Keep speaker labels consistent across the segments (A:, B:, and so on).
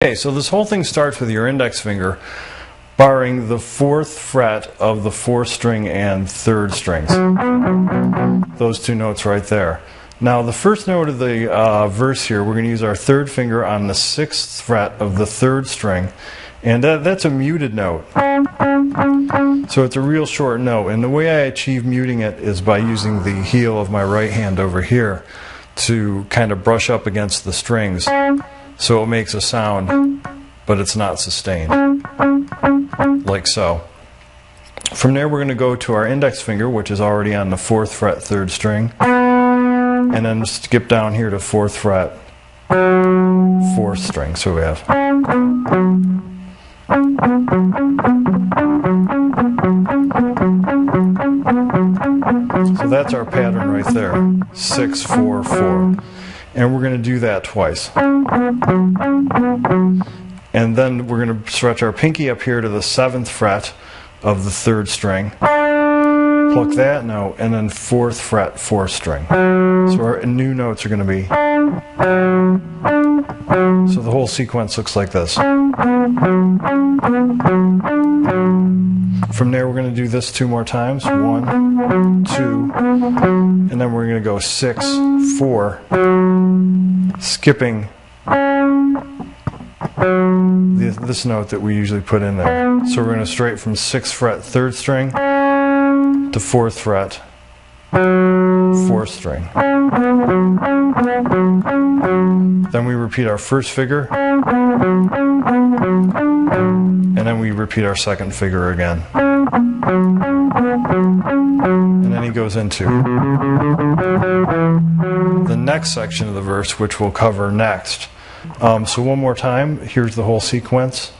A: Okay, so this whole thing starts with your index finger barring the 4th fret of the 4th string and 3rd strings. Those two notes right there. Now the first note of the verse here, we're going to use our 3rd finger on the 6th fret of the 3rd string, and that's a muted note. So it's a real short note, and the way I achieve muting it is by using the heel of my right hand over here to kind of brush up against the strings so it makes a sound, but it's not sustained, like so. From there we're going to go to our index finger, which is already on the 4th fret 3rd string, and then skip down here to 4th fret 4th string. So we have so that's our pattern right there, 6, 4, 4. And we're going to do that twice. And then we're going to stretch our pinky up here to the 7th fret of the 3rd string, pluck that note, and then 4th fret 4th string. So our new notes are going to be, so the whole sequence looks like this. From there we're going to do this 2 more times, 1, 2, and then we're going to go 6, 4, skipping this note that we usually put in there. So we're going to straight from 6th fret 3rd string to 4th fret 4th string. Then we repeat our first figure, and then we repeat our second figure again. And then he goes into the next section of the verse, which we'll cover next. So one more time, here's the whole sequence.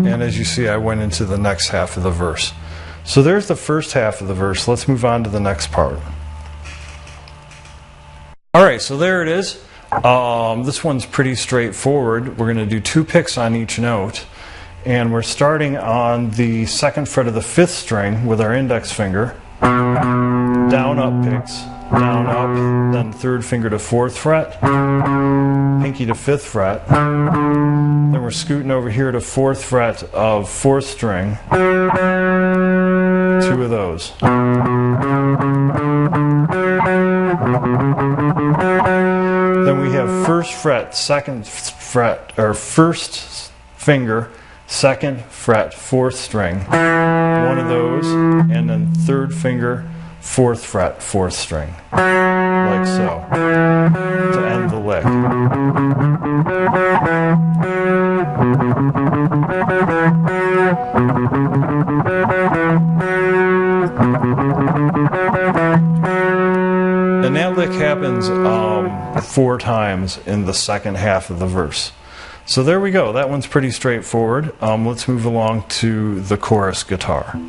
A: And as you see, I went into the next half of the verse. So there's the first half of the verse. Let's move on to the next part. Alright, so there it is. This one's pretty straightforward. We're going to do 2 picks on each note. And we're starting on the 2nd fret of the 5th string with our index finger. Down, up picks. Down, up. Then 3rd finger to 4th fret. Pinky to 5th fret. Then we're scooting over here to 4th fret of 4th string. 2 of those. Then we have 1st fret, 2nd fret, or 1st finger, 2nd fret, 4th string. 1 of those, and then 3rd finger, 4th fret, 4th string. Like so. To end the lick. And that lick happens 4 times in the second half of the verse. So there we go. That one's pretty straightforward. Let's move along to the chorus guitar.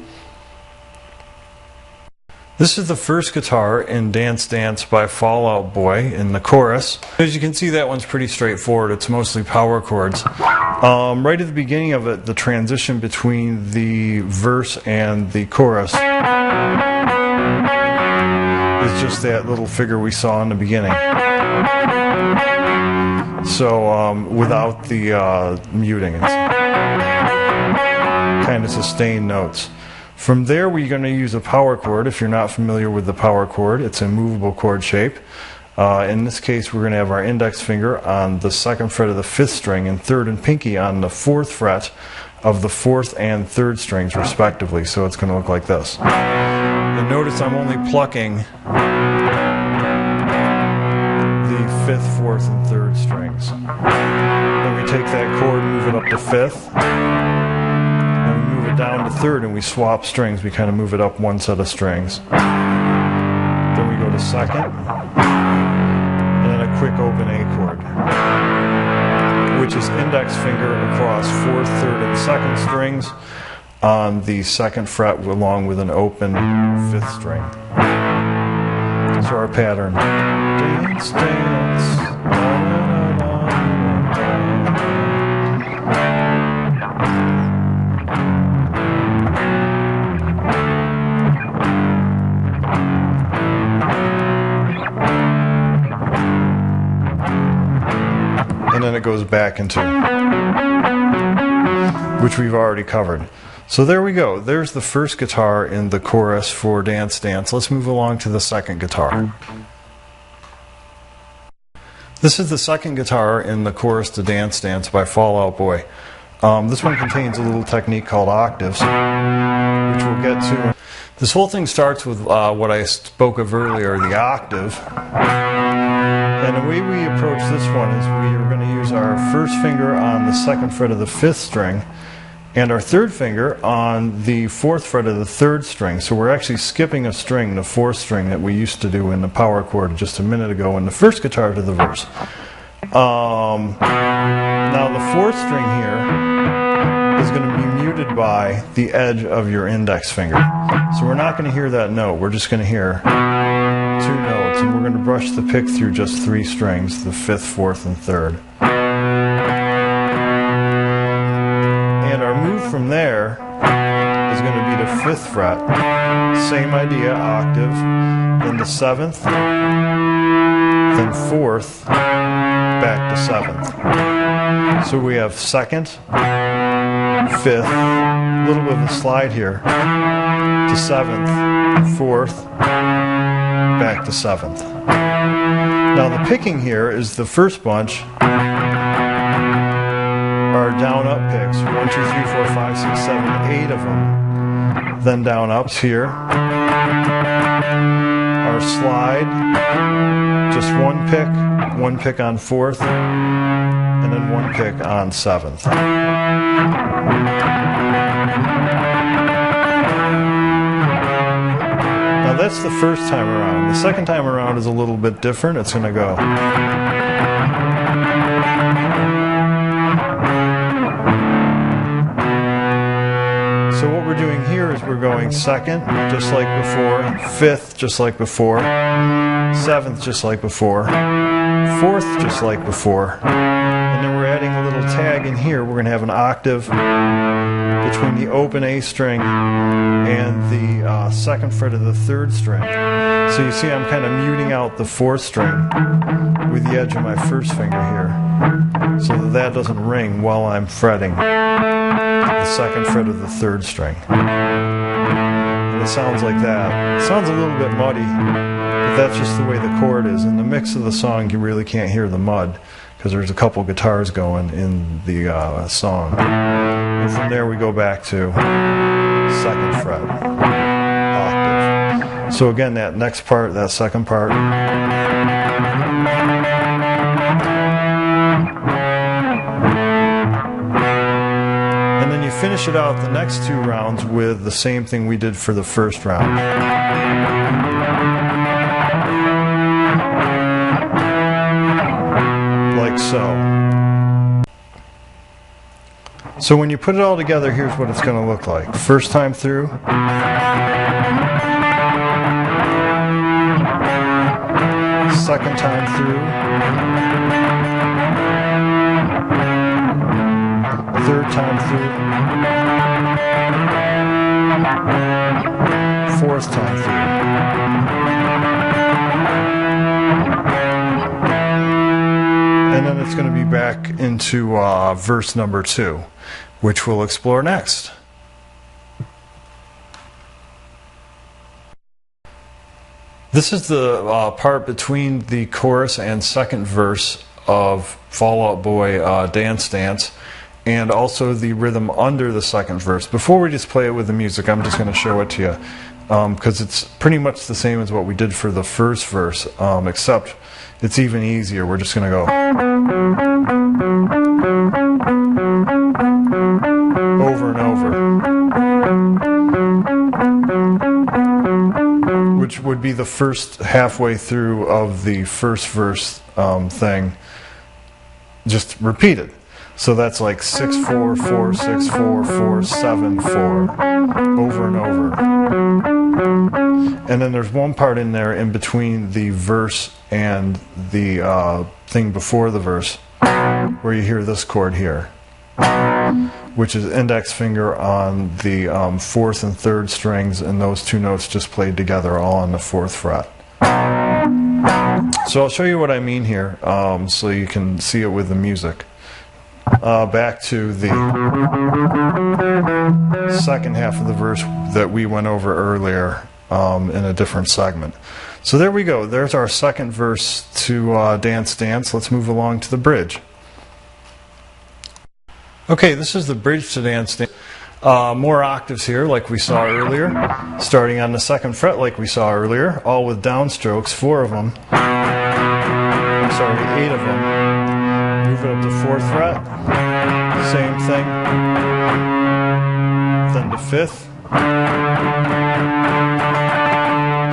A: This is the first guitar in Dance Dance by Fall Out Boy in the chorus. As you can see, that one's pretty straightforward. It's mostly power chords. Right at the beginning of it, the transition between the verse and the chorus is just that little figure we saw in the beginning. So without the muting, it's kind of sustained notes. From there we're going to use a power chord. If you're not familiar with the power chord, it's a movable chord shape. In this case we're going to have our index finger on the 2nd fret of the 5th string and 3rd and pinky on the 4th fret of the 4th and 3rd strings respectively. So it's going to look like this. And notice I'm only plucking the 5th, 4th, and 3rd strings. Then we take that chord, move it up to 5th, and we move it down to 3rd, and we swap strings. We kind of move it up 1 set of strings. Then we go to 2nd, and then a quick open A chord, which is index finger across 4th, 3rd, and 2nd strings on the 2nd fret along with an open 5th string. So our pattern. Dance, dance. Da, da, da, da, da. it goes back into, which we've already covered. So there we go. There's the first guitar in the chorus for Dance Dance. Let's move along to the second guitar. This is the second guitar in the chorus to Dance Dance by Fall Out Boy. This one contains a little technique called octaves, which we'll get to. This whole thing starts with what I spoke of earlier, the octave. And the way we approach this one is we are going to use our first finger on the second fret of the fifth string and our third finger on the fourth fret of the third string. So we're actually skipping a string, the fourth string that we used to do in the power chord just a minute ago in the first guitar to the verse. Now the fourth string here is going to be muted by the edge of your index finger. So we're not going to hear that note, we're just going to hear two notes, and we're going to brush the pick through just three strings, the fifth, fourth, and third. And our move from there is going to be to fifth fret, same idea, octave, then the seventh, then fourth, back to seventh. So we have second, fifth, a little bit of a slide here, to seventh, fourth, back to seventh. Now the picking here is the first bunch are down up picks, 1, 2, 3, 4, 5, 6, 7, 8 of them. Then down ups here. Our slide, just one pick on fourth, and then one pick on seventh. Now that's the first time around. The second time around is a little bit different. It's going to go. So what we're doing here is we're going second, just like before, fifth, just like before, seventh, just like before, fourth, just like before, and then we're adding a little tag in here. We're going to have an octave between the open A string and the second fret of the third string. So you see I'm kind of muting out the fourth string with the edge of my first finger here, so that doesn't ring while I'm fretting the second fret of the third string. And it sounds like that. It sounds a little bit muddy, but that's just the way the chord is. In the mix of the song, you really can't hear the mud because there's a couple guitars going in the song. And from there we go back to second fret, octave. So again, that next part, that second part, and then you finish it out the next two rounds with the same thing we did for the first round. Like so. So when you put it all together, here's what it's going to look like. First time through. Second time through. Third time through. Fourth time through. And then it's going to be back into verse number 2, which we'll explore next. This is the part between the chorus and second verse of Fall Out Boy Dance Dance, and also the rhythm under the second verse. Before we just play it with the music, I'm just going to show it to you, because it's pretty much the same as what we did for the first verse, except it's even easier. We're just going to go over and over, which would be the first halfway through of the first verse thing, just repeated. So that's like 6 4 4 6 4 4 7 4 over and over. And then there's one part in there in between the verse and the thing before the verse where you hear this chord here, which is index finger on the fourth and third strings, and those two notes just played together all on the fourth fret. So I'll show you what I mean here so you can see it with the music. back to the second half of the verse that we went over earlier in a different segment. So there we go. There's our second verse to Dance Dance. Let's move along to the bridge. Okay, this is the bridge to Dance Dance. More octaves here like we saw earlier. Starting on the second fret like we saw earlier. All with downstrokes, 4 of them. I'm sorry, 8 of them. Move it up to 4th fret. Same thing. Then to 5th.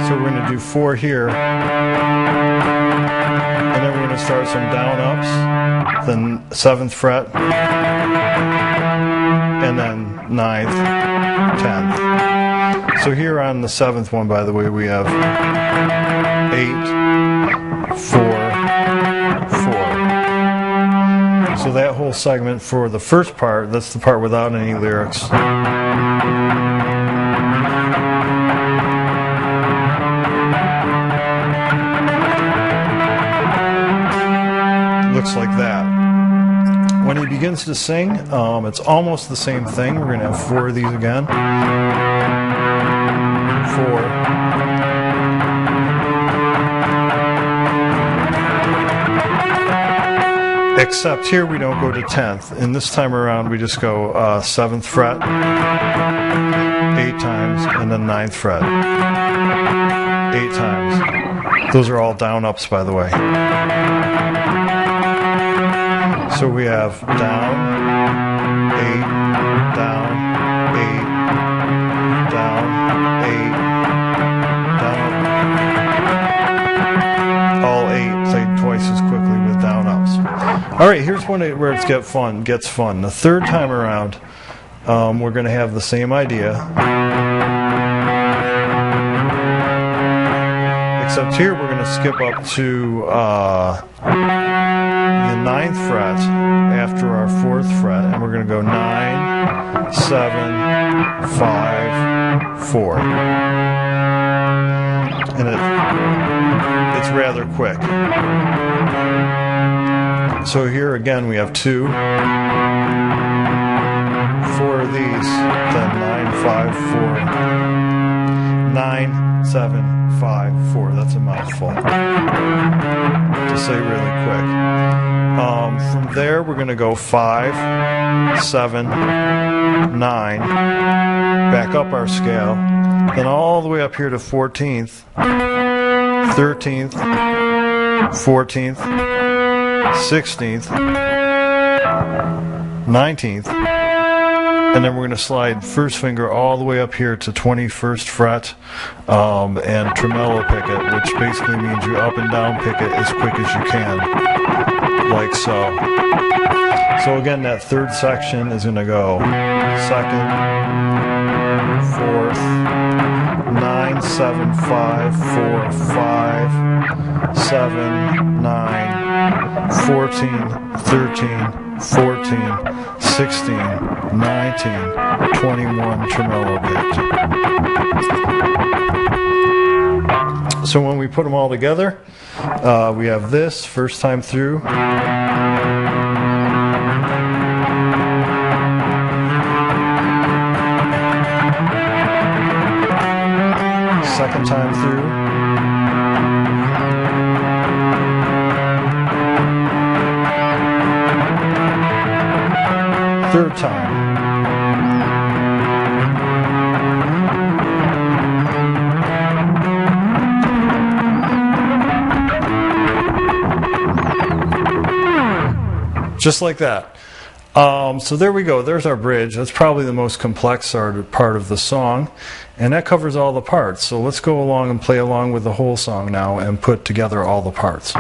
A: So we're going to do 4 here. And then we're going to start some down ups. Then 7th fret. And then 9th, 10th. So here on the 7th one, by the way, we have 8, 4, 4. So that whole segment for the first part, that's the part without any lyrics. Looks like that. When he begins to sing, it's almost the same thing. We're going to have 4 of these again. 4. Except here we don't go to 10th. And this time around we just go 7th fret, 8 times, and then 9th fret, 8 times. Those are all down ups, by the way. So we have down, 8, down, 8, down, 8, down. All 8 played twice as quickly with down ups. All right, here's where it gets fun. The third time around, we're going to have the same idea. Except here we're going to skip up to the 9th fret after our 4th fret, and we're going to go 9, 7, 5, 4. And it's rather quick. So here again we have 2, 4 of these, then 9, 5, 4, 9, 7, 5, 4. That's a mouthful to say really quick. From there, we're going to go 5, 7, 9, back up our scale, then all the way up here to 14th, 13th, 14th, 16th, 19th, and then we're going to slide first finger all the way up here to 21st fret and tremolo pick it, which basically means you up and down pick it as quick as you can, like so. So again, that third section is going to go 2nd, 4th, 9, 7, 5, 4, 5, 7, 9, 14, 13, 14, 16, 19, 21 tremolo picked. So when we put them all together, we have this first time through. Second time through. Third time. Just like that. So there we go. There's our bridge. That's probably the most complex part of the song. And that covers all the parts. So let's go along and play along with the whole song now and put together all the parts.